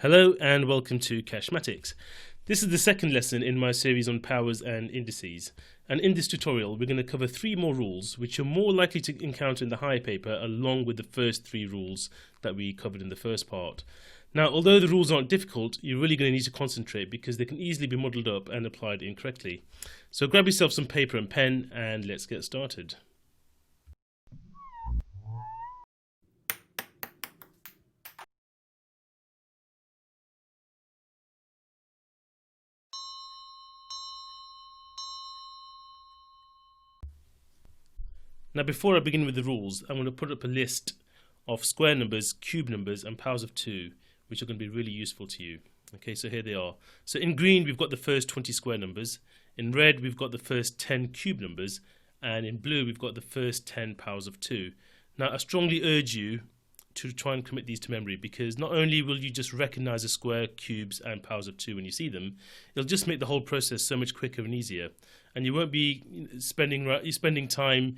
Hello and welcome to Cashmatics. This is the second lesson in my series on powers and indices, and in this tutorial we're going to cover three more rules which you're more likely to encounter in the higher paper along with the first three rules that we covered in the first part. Now, although the rules aren't difficult, you're really going to need to concentrate because they can easily be muddled up and applied incorrectly. So grab yourself some paper and pen and let's get started. Now, before I begin with the rules, I'm going to put up a list of square numbers, cube numbers and powers of 2, which are going to be really useful to you. Okay, so here they are. So in green we've got the first 20 square numbers, in red we've got the first 10 cube numbers, and in blue we've got the first 10 powers of 2. Now, I strongly urge you to try and commit these to memory, because not only will you just recognize the square, cubes and powers of 2 when you see them, it'll just make the whole process so much quicker and easier, and you won't be spending time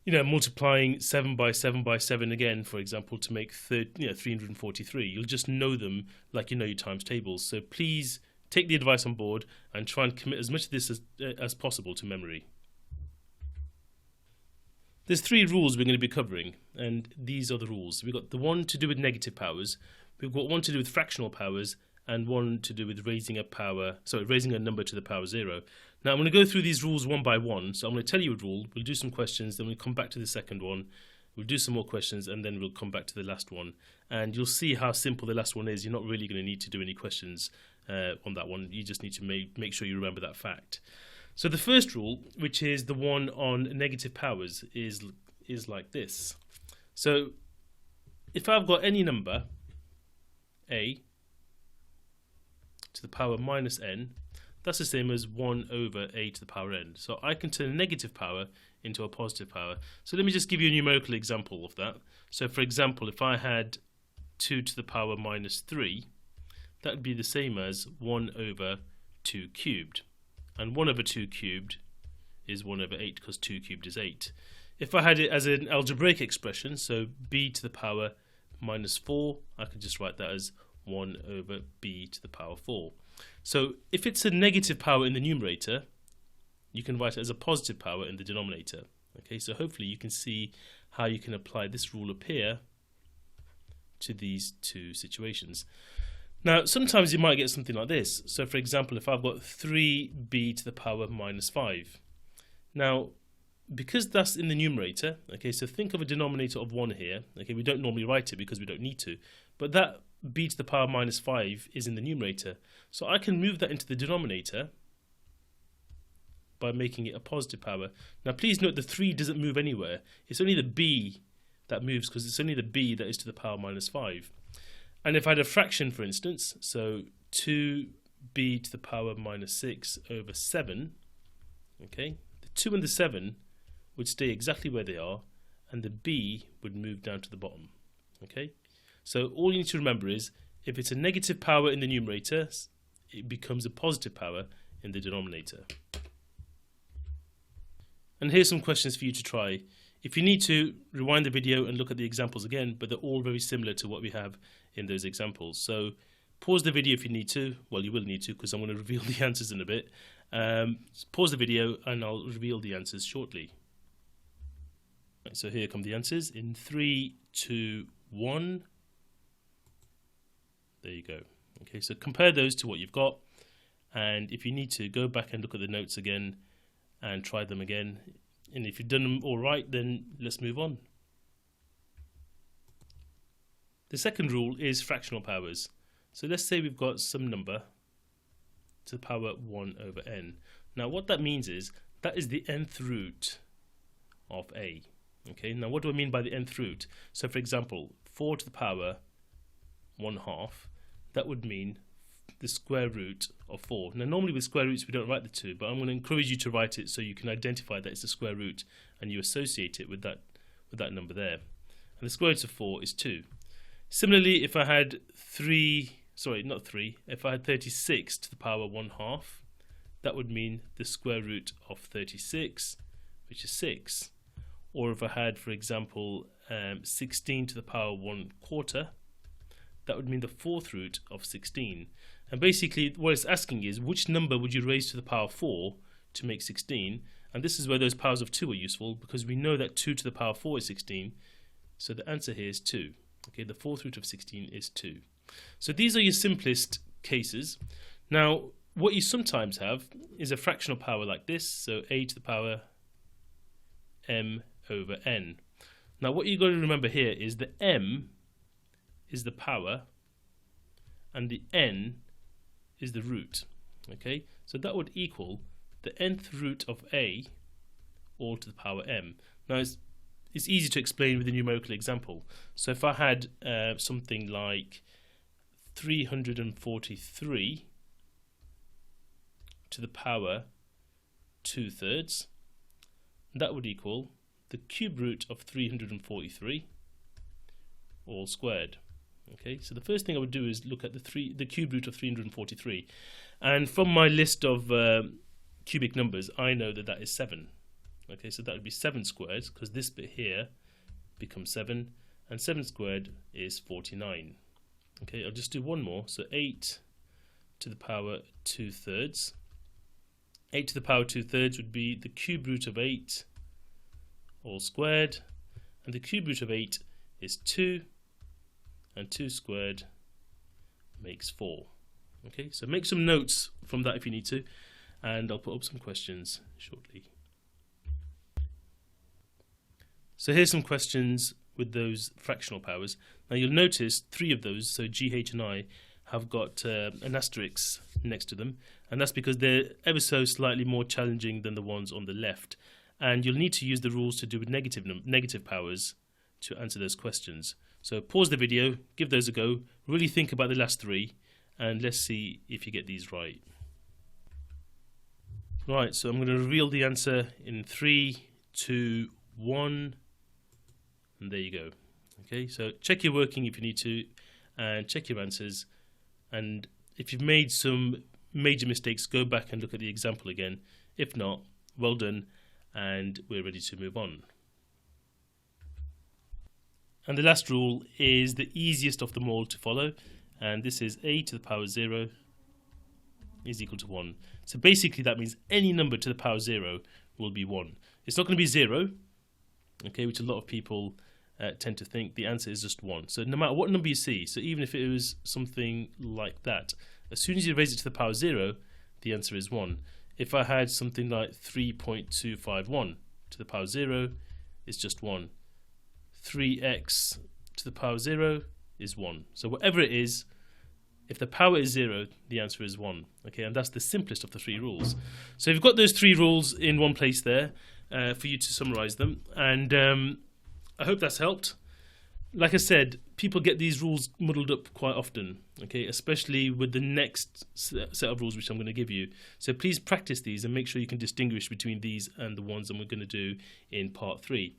multiplying 7 by 7 by 7 again, for example, to make 343. You'll just know them like you know your times tables. So please take the advice on board and try and commit as much of this as possible to memory. There's three rules we're going to be covering, and these are the rules. We've got the one to do with negative powers, we've got one to do with fractional powers, and one to do with raising a number to the power 0. Now, I'm going to go through these rules one by one. So I'm going to tell you a rule, we'll do some questions, then we'll come back to the second one, we'll do some more questions, and then we'll come back to the last one. And you'll see how simple the last one is. You're not really going to need to do any questions on that one. You just need to make sure you remember that fact. So the first rule, which is the one on negative powers, is like this. So if I've got any number, a to the power minus n, that's the same as 1 over a to the power n. So I can turn a negative power into a positive power. So let me just give you a numerical example of that. So for example, if I had 2 to the power minus 3, that would be the same as 1 over 2 cubed. And 1 over 2 cubed is 1 over 8, because 2 cubed is 8. If I had it as an algebraic expression, so b to the power minus 4, I could just write that as 1 over b to the power 4. So if it's a negative power in the numerator, you can write it as a positive power in the denominator. Okay, so hopefully you can see how you can apply this rule up here to these two situations. Now, sometimes you might get something like this. So for example, if I've got 3b to the power minus 5. Now, because that's in the numerator, okay, so think of a denominator of 1 here. Okay, we don't normally write it because we don't need to, but that b to the power minus 5 is in the numerator. So I can move that into the denominator by making it a positive power. Now please note the 3 doesn't move anywhere. It's only the b that moves, because it's only the b that is to the power minus 5. And if I had a fraction, for instance, so 2b to the power minus 6 over 7, okay, the 2 and the 7 would stay exactly where they are, and the b would move down to the bottom. Okay, so all you need to remember is, if it's a negative power in the numerator, it becomes a positive power in the denominator. And here's some questions for you to try. If you need to, rewind the video and look at the examples again, but they're all very similar to what we have in those examples. So pause the video if you need to. Well, you will need to, because I'm going to reveal the answers in a bit. Pause the video and I'll reveal the answers shortly. Right, so here come the answers in 3, 2, 1. There you go. Okay, so compare those to what you've got, and if you need to, go back and look at the notes again and try them again. And if you've done them all right, then let's move on. The second rule is fractional powers. So let's say we've got some number to the power 1 over n. Now what that means is, that is the nth root of a. Okay, now what do I mean by the nth root? So for example, 4 to the power 1/2, that would mean the square root of 4. Now normally with square roots we don't write the 2, but I'm going to encourage you to write it so you can identify that it's the square root and you associate it with that number there. And the square root of 4 is 2. Similarly, if I had if I had 36 to the power 1/2, that would mean the square root of 36, which is 6. Or if I had, for example, 16 to the power 1/4, that would mean the fourth root of 16. And basically what it's asking is, which number would you raise to the power 4 to make 16? And this is where those powers of 2 are useful, because we know that 2 to the power 4 is 16. So the answer here is 2. Okay, the fourth root of 16 is 2. So these are your simplest cases. Now, what you sometimes have is a fractional power like this, so a to the power m over n. Now, what you've got to remember here is the m is the power and the n is the root. Okay, so that would equal the nth root of a all to the power m. Now, it's easy to explain with a numerical example. So if I had something like 343 to the power 2/3, that would equal the cube root of 343 all squared. Okay, so the first thing I would do is look at the cube root of 343, and from my list of cubic numbers, I know that that is 7. Okay, so that would be 7 squared, because this bit here becomes 7, and 7 squared is 49. Okay, I'll just do one more. So 8 to the power 2/3. 8 to the power 2/3 would be the cube root of 8 all squared, and the cube root of 8 is 2, and 2 squared makes 4. Okay, so make some notes from that if you need to, and I'll put up some questions shortly. So here's some questions with those fractional powers. Now you'll notice 3 of those, so G, H and I, have got an asterisk next to them, and that's because they're ever so slightly more challenging than the ones on the left, and you'll need to use the rules to do with negative powers to answer those questions. So pause the video, give those a go, really think about the last 3, and let's see if you get these right. Right, so I'm going to reveal the answer in 3, 2, 1, and there you go. Okay, so check your working if you need to, and check your answers, and if you've made some major mistakes, go back and look at the example again. If not, well done, and we're ready to move on. And the last rule is the easiest of them all to follow, and this is a to the power 0 is equal to 1. So basically that means any number to the power 0 will be 1. It's not going to be 0, okay, which a lot of people tend to think. The answer is just 1. So no matter what number you see, so even if it was something like that, as soon as you raise it to the power 0, the answer is 1. If I had something like 3.251 to the power 0, it's just 1. 3x to the power 0 is 1. So whatever it is, if the power is 0, the answer is 1. Okay, and that's the simplest of the 3 rules. So you've got those 3 rules in one place there for you to summarize them, and I hope that's helped. Like I said, people get these rules muddled up quite often, okay, especially with the next set of rules which I'm going to give you. So please practice these and make sure you can distinguish between these and the ones that we're going to do in part 3.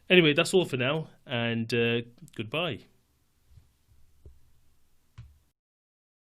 Anyway, that's all for now, and goodbye.